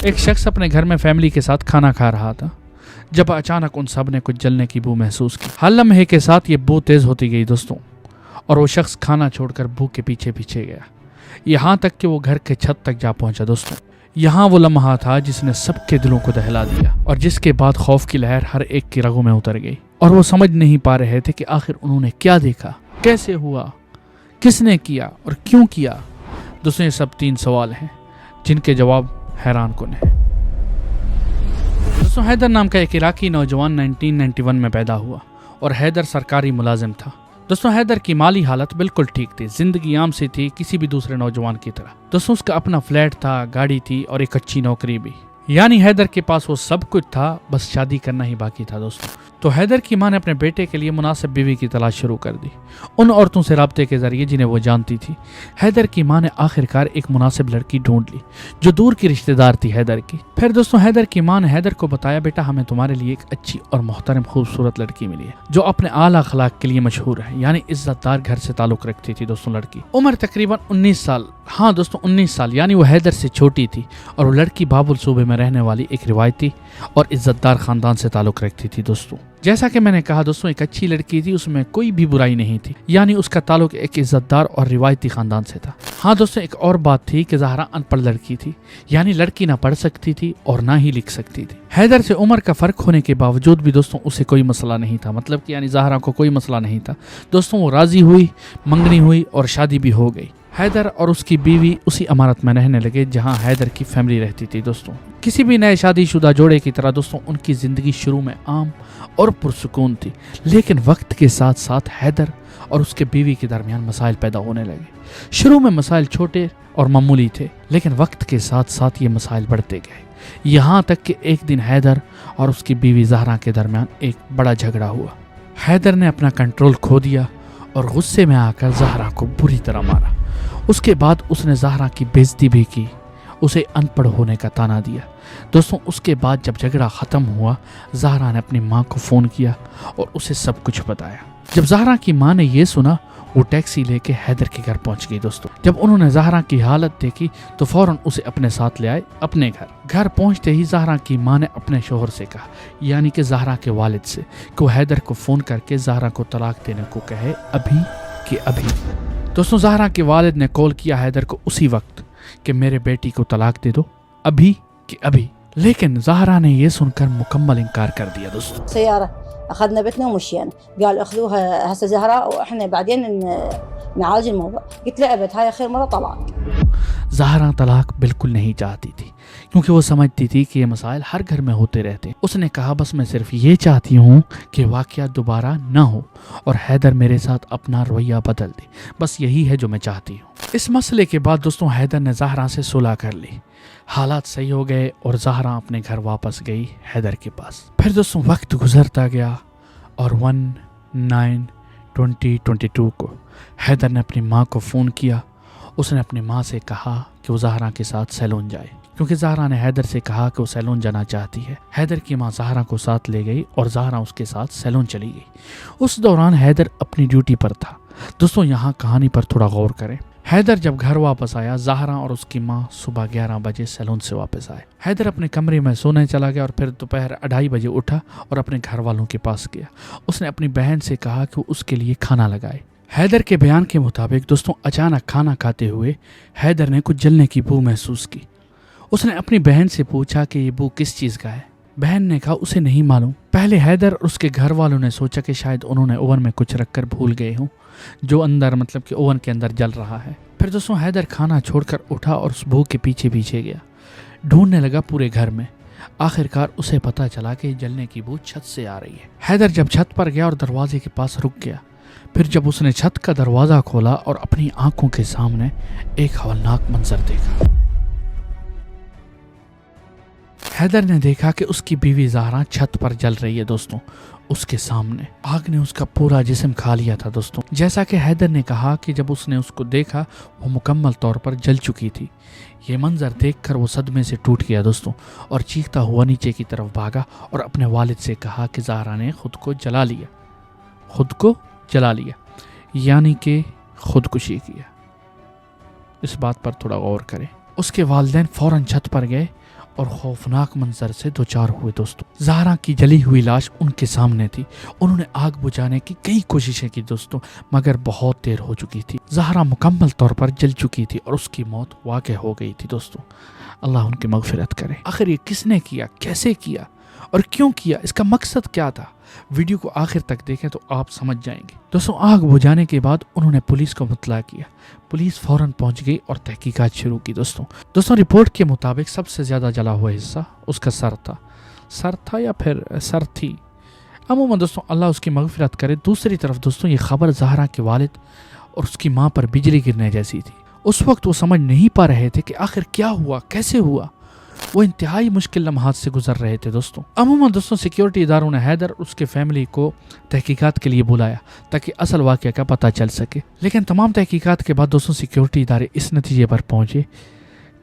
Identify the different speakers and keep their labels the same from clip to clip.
Speaker 1: ایک شخص اپنے گھر میں فیملی کے ساتھ کھانا کھا رہا تھا جب اچانک ان سب نے کچھ جلنے کی بو محسوس کی۔ ہر لمحے کے ساتھ یہ بو تیز ہوتی گئی دوستوں، اور وہ شخص کھانا چھوڑ کر بو کے پیچھے پیچھے گیا، یہاں تک کہ وہ گھر کے چھت تک جا پہنچا دوستوں۔ یہاں وہ لمحہ تھا جس نے سب کے دلوں کو دہلا دیا، اور جس کے بعد خوف کی لہر ہر ایک کی رگوں میں اتر گئی، اور وہ سمجھ نہیں پا رہے تھے کہ آخر انہوں نے کیا دیکھا، کیسے ہوا، کس نے کیا اور کیوں کیا۔ دوستوں یہ سب 3 سوال ہیں جن کے جواب حیران کن ہیں۔ دوستوں حیدر نام کا ایک عراقی نوجوان 1991 میں پیدا ہوا اور حیدر سرکاری ملازم تھا۔ دوستوں حیدر کی مالی حالت بالکل ٹھیک تھی، زندگی عام سی تھی کسی بھی دوسرے نوجوان کی طرح۔ دوستوں اس کا اپنا فلیٹ تھا، گاڑی تھی اور ایک اچھی نوکری بھی، یعنی حیدر کے پاس وہ سب کچھ تھا، بس شادی کرنا ہی باقی تھا دوستوں۔ تو حیدر کی ماں نے اپنے بیٹے کے لیے مناسب بیوی کی تلاش شروع کر دی، ان عورتوں سے رابطے کے ذریعے جنہیں وہ جانتی تھی۔ حیدر کی ماں نے آخرکار ایک مناسب لڑکی ڈھونڈ لی جو دور کی رشتہ دار تھی حیدر کی۔ پھر دوستوں حیدر کی ماں نے حیدر کو بتایا، بیٹا ہمیں تمہارے لیے ایک اچھی اور محترم خوبصورت لڑکی ملی ہے جو اپنے اعلیٰ اخلاق کے لیے مشہور ہے، یعنی عزت دار گھر سے تعلق رکھتی تھی دوستوں لڑکی۔ عمر تقریباً 19 سال، ہاں دوستوں 19 سال، یعنی وہ حیدر سے چھوٹی تھی، اور وہ لڑکی بابل صوبے میں رہنے والی ایک روایتی اور عزت دار خاندان سے تعلق رکھتی تھی دوستوں۔ جیسا کہ میں نے کہا دوستوں ایک اچھی لڑکی تھی، اس میں کوئی بھی برائی نہیں تھی، یعنی اس کا تعلق ایک عزت دار اور روایتی خاندان سے تھا۔ ہاں دوستوں ایک اور بات تھی کہ زہرا ان پڑھ لڑکی تھی، یعنی لڑکی نہ پڑھ سکتی تھی اور نہ ہی لکھ سکتی تھی۔ حیدر سے عمر کا فرق ہونے کے باوجود بھی دوستوں اسے کوئی مسئلہ نہیں تھا، مطلب کہ یعنی زہرا کو کوئی مسئلہ نہیں تھا دوستوں۔ وہ راضی ہوئی، منگنی ہوئی اور شادی بھی ہو گئی۔ حیدر اور اس کی بیوی اسی عمارت میں رہنے لگے جہاں حیدر کی فیملی رہتی تھی دوستوں۔ کسی بھی نئے شادی شدہ جوڑے کی طرح دوستوں ان کی زندگی شروع میں عام اور پرسکون تھی، لیکن وقت کے ساتھ ساتھ حیدر اور اس کے بیوی کے درمیان مسائل پیدا ہونے لگے۔ شروع میں مسائل چھوٹے اور معمولی تھے، لیکن وقت کے ساتھ ساتھ یہ مسائل بڑھتے گئے، یہاں تک کہ ایک دن حیدر اور اس کی بیوی زہرا کے درمیان ایک بڑا جھگڑا ہوا۔ حیدر نے اپنا کنٹرول کھو دیا اور غصے میں آ کر زہرا کو بری طرح مارا۔ اس کے بعد اس نے زہرا کی بے عزتی بھی کی، اسے ان پڑھ ہونے کا طعنہ دیا۔ دوستوں اس کے بعد جب جھگڑا ختم ہوا، زہرا نے اپنی ماں کو فون کیا اور اسے سب کچھ بتایا۔ جب زہرا کی ماں نے یہ سنا، وہ ٹیکسی لے کے حیدر کے گھر پہنچ گئی دوستوں۔ جب انہوں نے زہرا کی حالت دیکھی تو فوراً اسے اپنے ساتھ لے آئے اپنے گھر۔ گھر پہنچتے ہی زہرا کی ماں نے اپنے شوہر سے کہا، یعنی کہ زہرا کے والد سے، کہ وہ حیدر کو فون کر کے زہرا کو طلاق دینے کو کہے، ابھی کہ ابھی۔ دوستوں زہرا کے والد نے کال کیا حیدر کو اسی وقت کہ میرے بیٹی کو طلاق دے دو، ابھی کہ ابھی، لیکن زہرا نے یہ سن کر مکمل انکار کر دیا دوستوں۔
Speaker 2: سيارة أخذنا بيتنا ومشينا، قالوا أخذوها هسه زهراء وإحنا بعدين نعالج الموضوع. قلت له أبد، هاي آخر مرة طلاق.
Speaker 1: زہرا طلاق بالکل نہیں چاہتی تھی کیونکہ وہ سمجھتی تھی کہ یہ مسائل ہر گھر میں ہوتے رہتے۔ اس نے کہا بس میں صرف یہ چاہتی ہوں کہ واقعہ دوبارہ نہ ہو اور حیدر میرے ساتھ اپنا رویہ بدل دے، بس یہی ہے جو میں چاہتی ہوں۔ اس مسئلے کے بعد دوستوں حیدر نے زہرا سے صلح کر لی، حالات صحیح ہو گئے اور زہرا اپنے گھر واپس گئی حیدر کے پاس۔ پھر دوستوں وقت گزرتا گیا اور 1/9/2022 کو حیدر نے اپنی ماں کو فون کیا۔ اس نے اپنی ماں سے کہا کہ وہ زہرا کے ساتھ سیلون جائے، کیونکہ زہرا نے حیدر سے کہا کہ وہ سیلون جانا چاہتی ہے۔ حیدر کی ماں زہرا کو ساتھ لے گئی اور زہرا اس کے ساتھ سیلون چلی گئی۔ اس دوران حیدر اپنی ڈیوٹی پر تھا۔ دوستوں یہاں کہانی پر تھوڑا غور کریں۔ حیدر جب گھر واپس آیا، زہرا اور اس کی ماں صبح 11 بجے سیلون سے واپس آئے۔ حیدر اپنے کمرے میں سونے چلا گیا اور پھر دوپہر 2:30 بجے اٹھا اور اپنے گھر والوں کے پاس گیا۔ اس نے اپنی بہن سے کہا کہ وہ اس کے لیے کھانا لگائے۔ حیدر کے بیان کے مطابق دوستوں اچانک کھانا کھاتے ہوئے حیدر نے کچھ جلنے کی بو محسوس کی۔ اس نے اپنی بہن سے پوچھا کہ یہ بو کس چیز کا ہے۔ بہن نے کہا اسے نہیں معلوم۔ پہلے حیدر اور اس کے گھر والوں نے سوچا کہ شاید انہوں نے اوون میں کچھ رکھ کر بھول گئے ہوں جو اندر مطلب کہ اوون کے اندر جل رہا ہے۔ پھر دوستوں حیدر کھانا چھوڑ کر اٹھا اور اس بو کے پیچھے پیچھے گیا، ڈھونڈنے لگا پورے گھر میں۔ آخرکار اسے پتا چلا کہ جلنے کی بو چھت سے آ رہی ہے۔ حیدر جب چھت پر گیا اور دروازے کے پاس رک گیا، پھر جب اس نے چھت کا دروازہ کھولا اور اپنی آنکھوں کے سامنے ایک ہولناک منظر دیکھا۔ حیدر نے دیکھا کہ اس کی بیوی زہرا چھت پر جل رہی ہے دوستوں، اس کے سامنے آگ نے اس کا پورا جسم کھا لیا تھا دوستوں۔ جیسا کہ حیدر نے کہا کہ جب اس نے اس کو دیکھا وہ مکمل طور پر جل چکی تھی۔ یہ منظر دیکھ کر وہ صدمے سے ٹوٹ گیا دوستوں اور چیختا ہوا نیچے کی طرف بھاگا اور اپنے والد سے کہا کہ زہرا نے خود کو جلا لیا، یعنی کہ خودکشی کیا۔ اس بات پر تھوڑا غور کریں۔ اس کے والدین فوراً چھت پر گئے اور خوفناک منظر سے دوچار ہوئے دوستوں۔ زہرا کی جلی ہوئی لاش ان کے سامنے تھی۔ انہوں نے آگ بجھانے کی کئی کوششیں کی دوستوں، مگر بہت دیر ہو چکی تھی۔ زہرا مکمل طور پر جل چکی تھی اور اس کی موت واقع ہو گئی تھی دوستوں۔ اللہ ان کی مغفرت کرے۔ آخر یہ کس نے کیا، کیسے کیا اور کیوں کیا، اس کا مقصد کیا تھا؟ ویڈیو کو آخر تک دیکھیں تو آپ سمجھ جائیں گے دوستوں۔ آگ بجھانے کے بعد انہوں نے پولیس کو مطلع کیا۔ پولیس فوراً پہنچ گئی اور تحقیقات شروع کی دوستوں۔ رپورٹ کے مطابق سب سے زیادہ جلا ہوا حصہ اس کا سر تھا یا پھر سر تھی، عموماً دوستوں اللہ اس کی مغفرت کرے۔ دوسری طرف دوستوں یہ خبر زہرا کے والد اور اس کی ماں پر بجلی گرنے جیسی تھی۔ اس وقت وہ سمجھ نہیں پا رہے تھے کہ آخر کیا ہوا، کیسے ہوا۔ وہ انتہائی مشکل لمحات سے گزر رہے تھے دوستوں۔ عموماً دوستوں سیکیورٹی اداروں نے حیدر اور اس کے فیملی کو تحقیقات کے لیے بلایا تاکہ اصل واقعہ کا پتہ چل سکے، لیکن تمام تحقیقات کے بعد دوستوں سیکیورٹی ادارے اس نتیجے پر پہنچے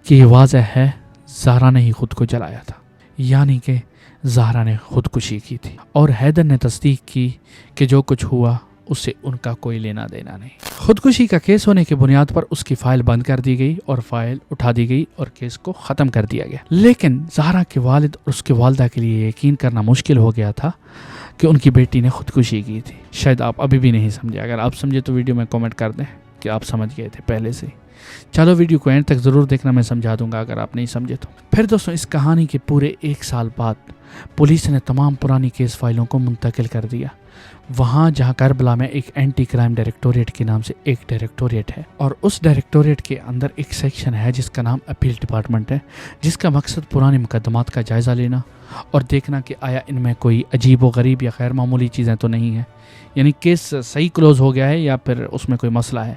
Speaker 1: کہ یہ واضح ہے زہرا نے ہی خود کو جلایا تھا، یعنی کہ زہرا نے خودکشی کی تھی۔ اور حیدر نے تصدیق کی کہ جو کچھ ہوا اس سے ان کا کوئی لینا دینا نہیں۔ خودکشی کا کیس ہونے کی بنیاد پر اس کی فائل بند کر دی گئی اور فائل اٹھا دی گئی اور کیس کو ختم کر دیا گیا۔ لیکن زہرا کے والد اور اس کے والدہ کے لیے یقین کرنا مشکل ہو گیا تھا کہ ان کی بیٹی نے خودکشی کی تھی۔ شاید آپ ابھی بھی نہیں سمجھے، اگر آپ سمجھے تو ویڈیو میں کامنٹ کر دیں کہ آپ سمجھ گئے تھے پہلے سے۔ چلو ویڈیو کو اینڈ تک ضرور دیکھنا، میں سمجھا دوں گا اگر آپ نہیں سمجھے تو۔ پھر دوستوں اس کہانی کے پورے 1 سال بعد پولیس نے تمام پرانی کیس فائلوں کو منتقل کر دیا وہاں جہاں کربلا میں ایک اینٹی کرائم ڈائریکٹوریٹ کے نام سے ایک ڈائریکٹوریٹ ہے، اور اس ڈائریکٹوریٹ کے اندر ایک سیکشن ہے جس کا نام اپیل ڈپارٹمنٹ ہے، جس کا مقصد پرانے مقدمات کا جائزہ لینا اور دیکھنا کہ آیا ان میں کوئی عجیب و غریب یا غیر معمولی چیزیں تو نہیں ہیں، یعنی کیس صحیح کلوز ہو گیا ہے یا پھر اس میں کوئی مسئلہ ہے۔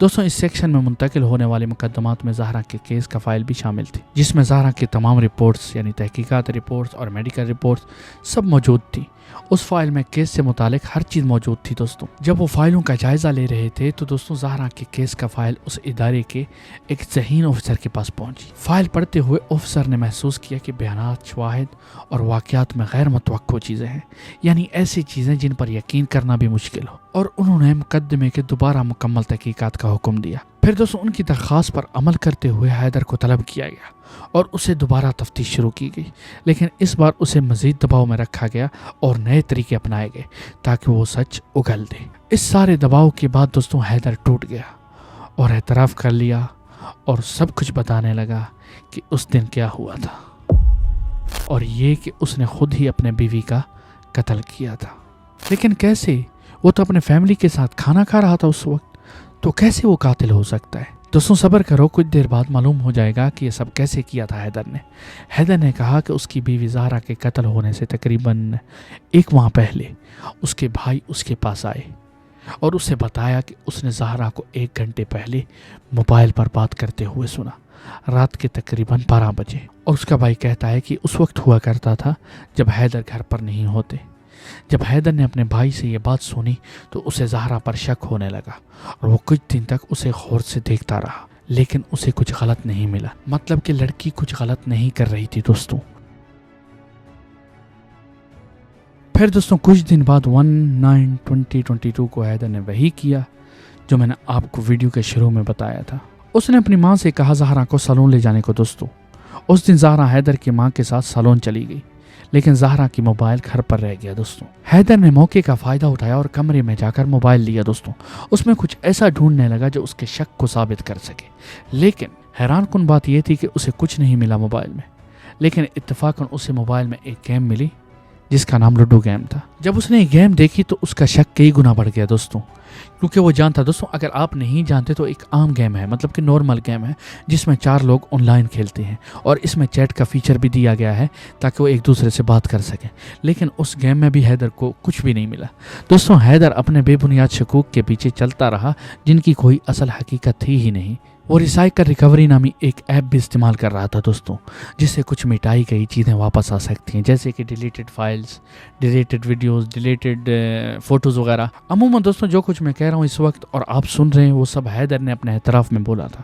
Speaker 1: دوستوں اس سیکشن میں منتقل ہونے والے مقدمات میں زہرا کے کیس کا فائل بھی شامل تھی، جس میں زہرا کی تمام رپورٹس یعنی تحقیقات رپورٹس اور میڈیکل رپورٹس سب موجود تھی۔ اس فائل میں کیس سے متعلق ہر چیز موجود تھی دوستوں۔ جب وہ فائلوں کا جائزہ لے رہے تھے تو دوستوں زہرا کے کیس کا فائل اس ادارے کے ایک ذہین آفیسر کے پاس پہنچی۔ فائل پڑھتے ہوئے آفیسر نے محسوس کیا کہ بیانات، شواہد اور واقعات میں غیر متوقع چیزیں ہیں، یعنی ایسی چیزیں جن پر یقین کرنا بھی مشکل ہو، اور انہوں نے مقدمے کے دوبارہ مکمل تحقیقات کا حکم دیا۔ پھر دوستوں ان کی درخواست پر عمل کرتے ہوئے حیدر کو طلب کیا گیا اور اسے دوبارہ تفتیش شروع کی گئی، لیکن اس بار اسے مزید دباؤ میں رکھا گیا اور نئے طریقے اپنائے گئے تاکہ وہ سچ اگل دے۔ اس سارے دباؤ کے بعد دوستوں حیدر ٹوٹ گیا اور اعتراف کر لیا اور سب کچھ بتانے لگا کہ اس دن کیا ہوا تھا، اور یہ کہ اس نے خود ہی اپنے بیوی کا قتل کیا تھا۔ لیکن کیسے؟ وہ تو اپنے فیملی کے ساتھ کھانا کھا رہا تھا اس وقت، تو کیسے وہ قاتل ہو سکتا ہے؟ دوستوں صبر کرو، کچھ دیر بعد معلوم ہو جائے گا کہ یہ سب کیسے کیا تھا حیدر نے۔ حیدر نے کہا کہ اس کی بیوی زہرا کے قتل ہونے سے تقریباً 1 ماہ پہلے اس کے بھائی اس کے پاس آئے اور اسے بتایا کہ اس نے زہرا کو 1 گھنٹے پہلے موبائل پر بات کرتے ہوئے سنا، رات کے تقریباً 12 بجے، اور اس کا بھائی کہتا ہے کہ اس وقت ہوا کرتا تھا جب حیدر گھر پر نہیں ہوتے۔ جب حیدر نے اپنے بھائی سے یہ بات سنی تو اسے زہرا پر شک ہونے لگا اور وہ کچھ دن تک اسے غور سے دیکھتا رہا، لیکن اسے کچھ غلط نہیں ملا، مطلب کہ لڑکی کچھ غلط نہیں کر رہی تھی دوستوں۔ پھر دوستوں کچھ دن بعد 1/9/2022 کو حیدر نے وہی کیا جو میں نے آپ کو ویڈیو کے شروع میں بتایا تھا۔ اس نے اپنی ماں سے کہا زہرا کو سالون لے جانے کو دوستوں۔ اس دن زہرا حیدر کی ماں کے ساتھ سالون چلی گئی، لیکن زہرا کی موبائل گھر پر رہ گیا دوستوں۔ حیدر نے موقع کا فائدہ اٹھایا اور کمرے میں جا کر موبائل لیا دوستوں۔ اس میں کچھ ایسا ڈھونڈنے لگا جو اس کے شک کو ثابت کر سکے، لیکن حیران کن بات یہ تھی کہ اسے کچھ نہیں ملا موبائل میں، لیکن اتفاقاً اسے موبائل میں ایک گیم ملی جس کا نام لوڈو گیم تھا۔ جب اس نے یہ گیم دیکھی تو اس کا شک کئی گنا بڑھ گیا دوستوں، کیونکہ وہ جانتا دوستوں، اگر آپ نہیں جانتے تو ایک عام گیم ہے، مطلب کہ نارمل گیم ہے جس میں 4 لوگ آن لائن کھیلتے ہیں، اور اس میں چیٹ کا فیچر بھی دیا گیا ہے تاکہ وہ ایک دوسرے سے بات کر سکیں، لیکن اس گیم میں بھی حیدر کو کچھ بھی نہیں ملا دوستوں۔ حیدر اپنے بے بنیاد شکوک کے پیچھے چلتا رہا جن کی کوئی اصل حقیقت تھی ہی نہیں۔ وہ ریسائیکل ریکوری نامی ایک ایپ بھی استعمال کر رہا تھا دوستوں، جس سے کچھ مٹائی گئی چیزیں واپس آ سکتی ہیں، جیسے کہ deleted files, deleted videos, deleted photos وغیرہ۔ عموماً دوستوں جو کچھ میں کہہ رہا ہوں اس وقت اور آپ سن رہے ہیں وہ سب حیدر نے اپنے اعتراف میں بولا تھا،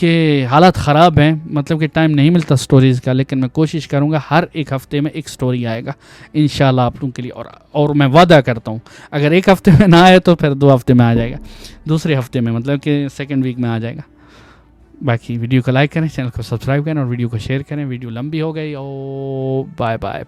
Speaker 1: کہ حالات خراب ہیں، مطلب کہ ٹائم نہیں ملتا سٹوریز کا، لیکن میں کوشش کروں گا ہر ایک ہفتے میں ایک سٹوری آئے گا انشاءاللہ آپ لوگوں کے لیے، اور میں وعدہ کرتا ہوں اگر ایک ہفتے میں نہ آئے تو پھر 2 ہفتے میں آ جائے گا، دوسرے ہفتے میں، مطلب کہ سیکنڈ ویک میں آ جائے گا۔ باقی ویڈیو کو لائک کریں، چینل کو سبسکرائب کریں اور ویڈیو کو شیئر کریں۔ ویڈیو لمبی ہو گئی، او بائے بائے۔